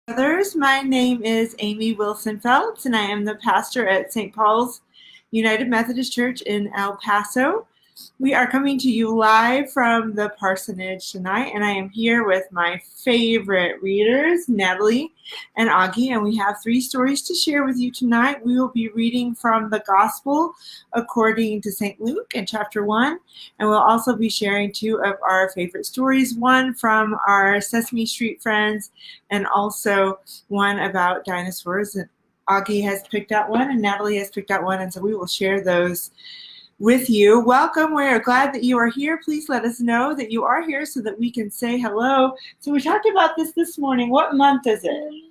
Brothers, my name is Amy Wilson Feltz, and I am the pastor at St. Paul's United Methodist Church in El Paso. We are coming to you live from the parsonage tonight, and I am here with my favorite readers, Natalie and Auggie, and we have 3 stories to share with you tonight. We will be reading from the Gospel according to St. Luke in chapter 1, and we'll also be sharing 2 of our favorite stories, one from our Sesame Street friends, and also one about dinosaurs. And Auggie has picked out one, and Natalie has picked out one, and so we will share those with you. Welcome. We are glad that you are here. Please let us know that you are here so that we can say hello. So we talked about this morning. What month is it?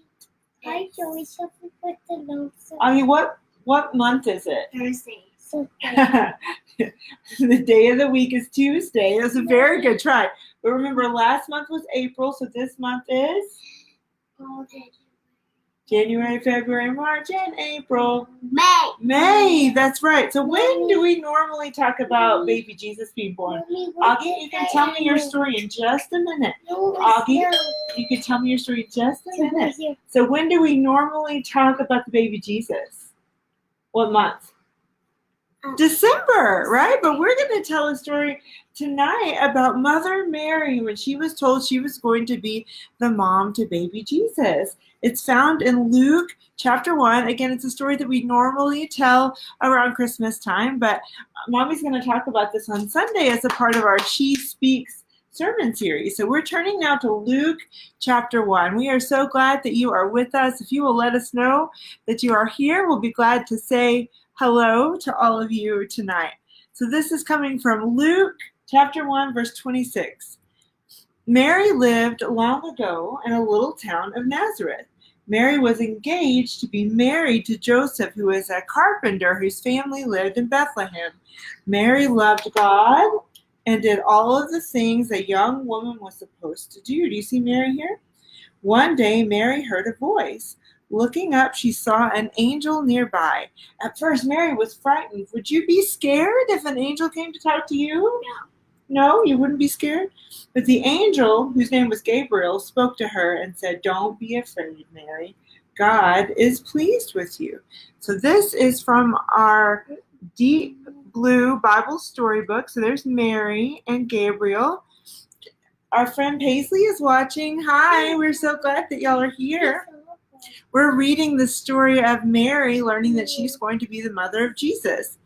Hi, Joey. So we put the notes. I mean, what month is it? Thursday. So The day of the week is Tuesday. That's a very good try. But remember, last month was April, so this month is January, February, March, and April. May, that's right. So when do we normally talk about baby Jesus being born? Auggie, you can tell me your story in just a minute. Auggie, you can tell me your story in just a minute. So when do we normally talk about the baby Jesus? What month? December, right? But we're going to tell a story tonight about Mother Mary when she was told she was going to be the mom to baby Jesus. It's found in Luke chapter 1. Again, it's a story that we normally tell around Christmas time, but Mommy's going to talk about this on Sunday as a part of our She Speaks sermon series. So we're turning now to Luke chapter 1. We are so glad that you are with us. If you will let us know that you are here, we'll be glad to say hello to all of you tonight. So this is coming from Luke chapter 1, verse 26. Mary lived long ago in a little town of Nazareth. Mary was engaged to be married to Joseph, who was a carpenter whose family lived in Bethlehem. Mary loved God and did all of the things a young woman was supposed to do. Do you see Mary here? One day, Mary heard a voice. Looking up, she saw an angel nearby. At first, Mary was frightened. Would you be scared if an angel came to talk to you? No. No, you wouldn't be scared? But the angel, whose name was Gabriel, spoke to her and said, "Don't be afraid, Mary. God is pleased with you." So this is from our deep blue Bible storybook. So there's Mary and Gabriel. Our friend Paisley is watching. Hi, we're so glad that y'all are here. We're reading the story of Mary learning that she's going to be the mother of Jesus.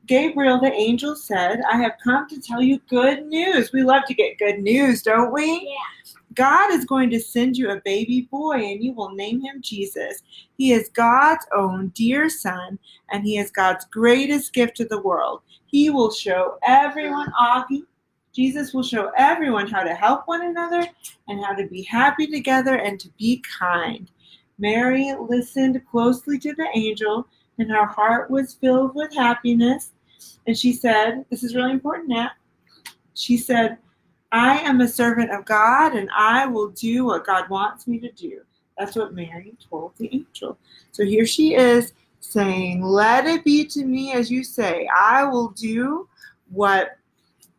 Gabriel, the angel, said, "I have come to tell you good news." We love to get good news, don't we? Yeah. God is going to send you a baby boy, and you will name him Jesus. He is God's own dear son, and he is God's greatest gift to the world. He will show everyone, Auggie, Jesus will show everyone how to help one another and how to be happy together and to be kind. Mary listened closely to the angel, and her heart was filled with happiness. And she said, this is really important, Nat. She said, "I am a servant of God, and I will do what God wants me to do." That's what Mary told the angel. So here she is saying, "Let it be to me as you say. I will do what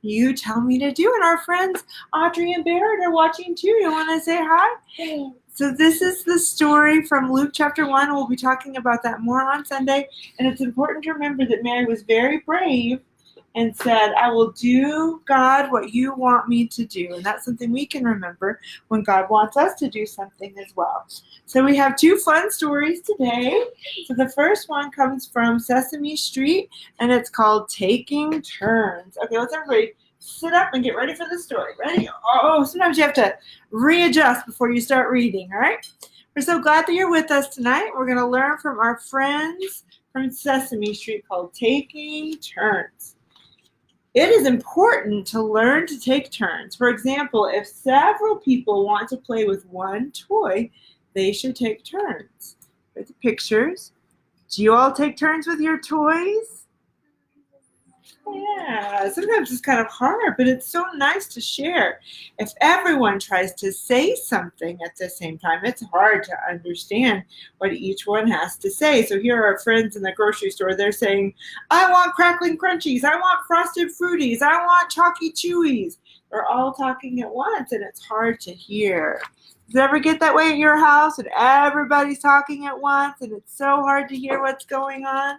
you tell me to do." And our friends Audrey and Barrett are watching too. You want to say hi? Yeah. So this is the story from Luke chapter 1. We'll be talking about that more on Sunday. And it's important to remember that Mary was very brave and said, "I will do, God, what you want me to do." And that's something we can remember when God wants us to do something as well. So we have 2 fun stories today. So the first one comes from Sesame Street, and it's called Taking Turns. Okay, let's everybody sit up and get ready for the story. Ready? Oh, sometimes you have to readjust before you start reading, all right? We're so glad that you're with us tonight. We're going to learn from our friends from Sesame Street called Taking Turns. It is important to learn to take turns. For example, if several people want to play with one toy, they should take turns. With the pictures. Do you all take turns with your toys? Yeah, sometimes it's kind of hard, but it's so nice to share. If everyone tries to say something at the same time, it's hard to understand what each one has to say. So here are our friends in the grocery store. They're saying, I want crackling crunchies. I want frosted fruities. I want chalky chewies. They're all talking at once, and it's hard to hear. Does it ever get that way at your house and everybody's talking at once and it's so hard to hear what's going on?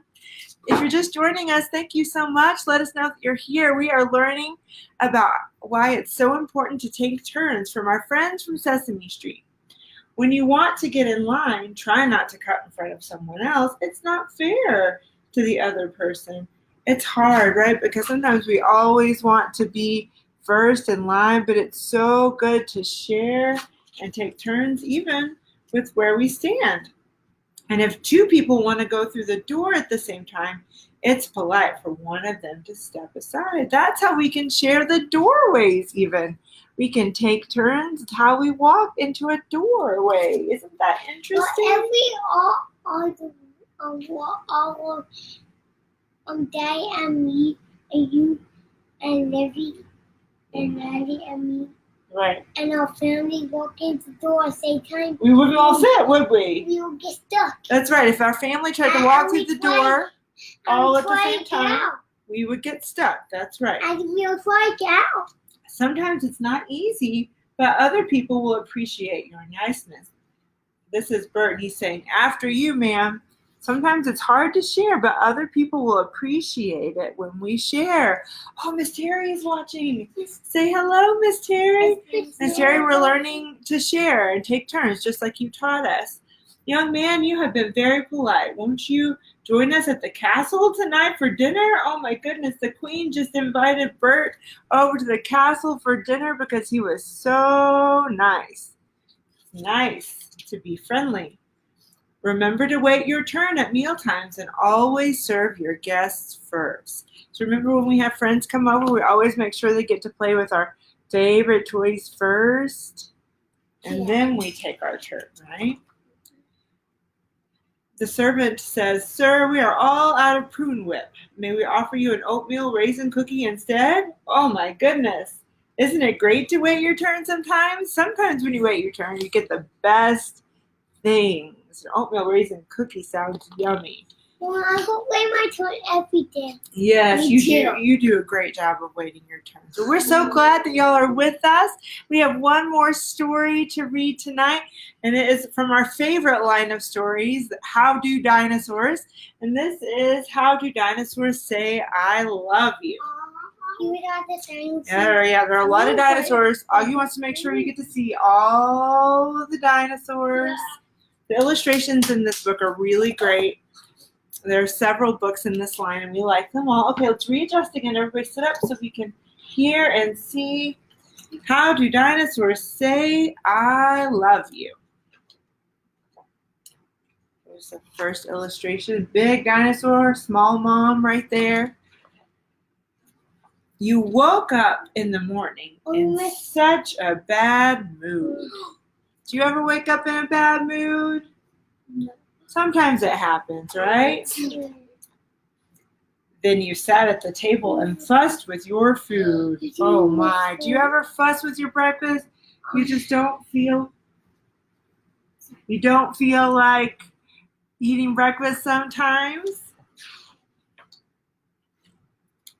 If you're just joining us, thank you so much. Let us know that you're here. We are learning about why it's so important to take turns from our friends from Sesame Street. When you want to get in line, try not to cut in front of someone else. It's not fair to the other person. It's hard, right? Because sometimes we always want to be first in line, but it's so good to share and take turns even with where we stand. And if two people want to go through the door at the same time, it's polite for one of them to step aside. That's how we can share the doorways even. We can take turns. It's how we walk into a doorway. Isn't that interesting? But if we all Daddy and me and you and Livy and Maddie and me Right. and our family walk into the door at the same time, We wouldn't all fit, would we? we will get stuck. That's right. If our family tried to walk through the door all at the same time, we would get stuck. That's right. And we'll fly out. Sometimes it's not easy, but other people will appreciate your niceness. This is Bert. He's saying, after you, ma'am. Sometimes it's hard to share, but other people will appreciate it when we share. Oh, Miss Terry is watching. Say hello, Miss Terry. Miss Terry, we're learning to share and take turns, just like you taught us. Young man, you have been very polite. Won't you join us at the castle tonight for dinner? Oh my goodness, the Queen just invited Bert over to the castle for dinner because he was so nice. Nice to be friendly. Remember to wait your turn at meal times and always serve your guests first. So remember when we have friends come over, we always make sure they get to play with our favorite toys first, and then we take our turn, right? The servant says, Sir, we are all out of prune whip. May we offer you an oatmeal raisin cookie instead? Oh my goodness. Isn't it great to wait your turn sometimes? Sometimes when you wait your turn, you get the best things. An oatmeal raisin cookie sounds yummy. Well, I go wait my turn every day. Yes, you do. You do a great job of waiting your turn. So we're so glad that y'all are with us. We have one more story to read tonight, and it is from our favorite line of stories, How Do Dinosaurs? And this is How Do Dinosaurs Say I Love You? Yeah, there are a lot of dinosaurs. Augie wants to make sure you get to see all of the dinosaurs. The illustrations in this book are really great. There are several books in this line, and we like them all. Okay, let's readjust again. Everybody sit up so we can hear and see. How do dinosaurs say, I love you? There's the first illustration. Big dinosaur, small mom right there. You woke up in the morning in such a bad mood. Do you ever wake up in a bad mood? No. Sometimes it happens, right? Then you sat at the table and fussed with your food. Oh my. Do you ever fuss with your breakfast? You just don't feel like eating breakfast sometimes?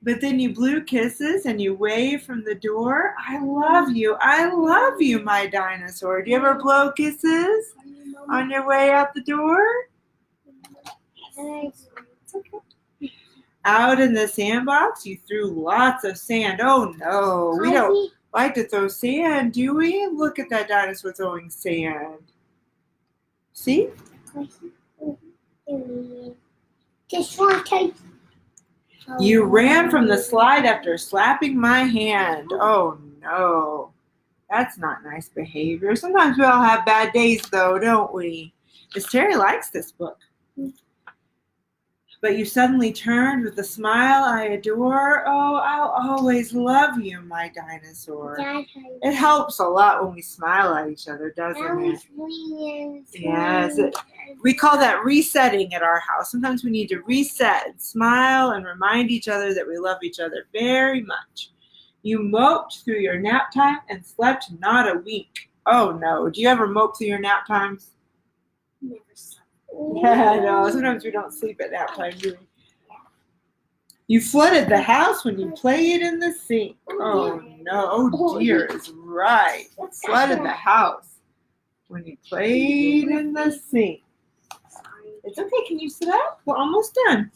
But then you blew kisses and you waved from the door. I love you. I love you, my dinosaur. Do you ever blow kisses on your way out the door? Yes. Out in the sandbox, you threw lots of sand. Oh no, we don't like to throw sand, do we? Look at that dinosaur throwing sand. See? Just one take. You ran from the slide after slapping my hand. Oh no, that's not nice behavior. Sometimes we all have bad days though, don't we? Miss Terry likes this book. But you suddenly turned with a smile I adore. Oh, I'll always love you, my dinosaur. It helps a lot when we smile at each other, doesn't it? Yes, it We call that resetting at our house. Sometimes we need to reset, smile, and remind each other that we love each other very much. You moped through your nap time and slept not a wink. Oh no. Do you ever mope through your nap times? Never slept. Yeah, no. Sometimes we don't sleep at nap time, do we? You flooded the house when you played in the sink. Oh no. Oh dear is right. You flooded the house when you played in the sink. It's okay. Can you sit up? We're almost done.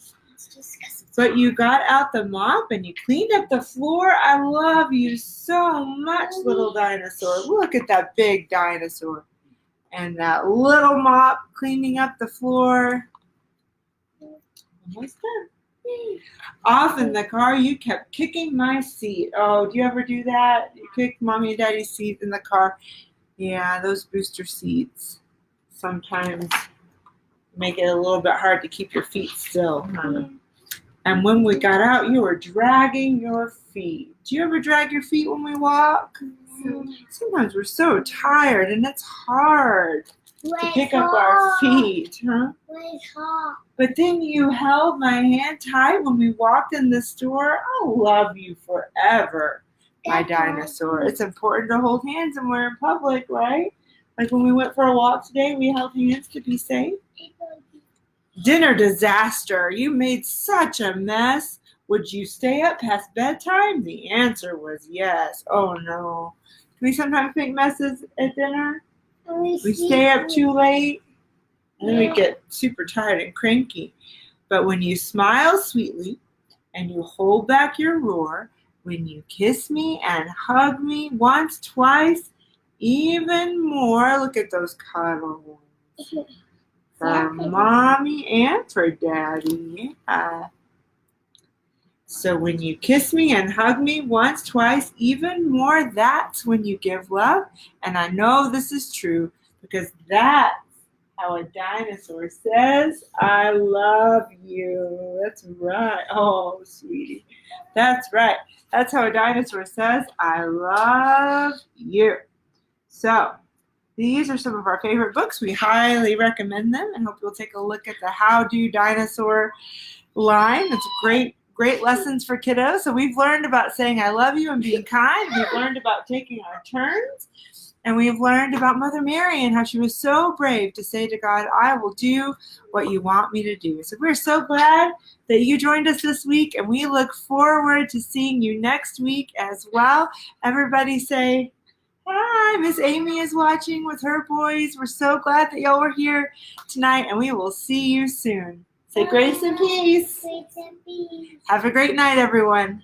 But you got out the mop and you cleaned up the floor. I love you so much, little dinosaur. Look at that big dinosaur. And that little mop cleaning up the floor. Almost done. Off in the car, you kept kicking my seat. Oh, do you ever do that? You kick mommy and daddy's seat in the car. Yeah, those booster seats sometimes make it a little bit hard to keep your feet still. Huh? And when we got out, you were dragging your feet. Do you ever drag your feet when we walk? Sometimes we're so tired and it's hard to pick up our feet, huh? But then you held my hand tight when we walked in the store. I'll love you forever, my dinosaur. It's important to hold hands when we're in public, right? Like when we went for a walk today, we held hands to be safe. Dinner disaster. You made such a mess. Would you stay up past bedtime? The answer was yes. Oh no. Do we sometimes make messes at dinner? We stay up too late and then we get super tired and cranky. But when you smile sweetly and you hold back your roar, when you kiss me and hug me once, twice, even more, look at those cuddle ones. For mommy and for daddy. Yeah. So when you kiss me and hug me once, twice, even more, that's when you give love. And I know this is true because that's how a dinosaur says, I love you. That's right. Oh, sweetie. That's right. That's how a dinosaur says, I love you. So these are some of our favorite books. We highly recommend them and hope you'll take a look at the How Do Dinosaur line. It's great lessons for kiddos. So we've learned about saying I love you and being kind. We've learned about taking our turns. And we've learned about Mother Mary and how she was so brave to say to God, I will do what you want me to do. So we're so glad that you joined us this week, and we look forward to seeing you next week as well. Everybody say, hi, Miss Amy is watching with her boys. We're so glad that y'all were here tonight, and we will see you soon. Say grace and peace. Grace and peace. Have a great night, everyone.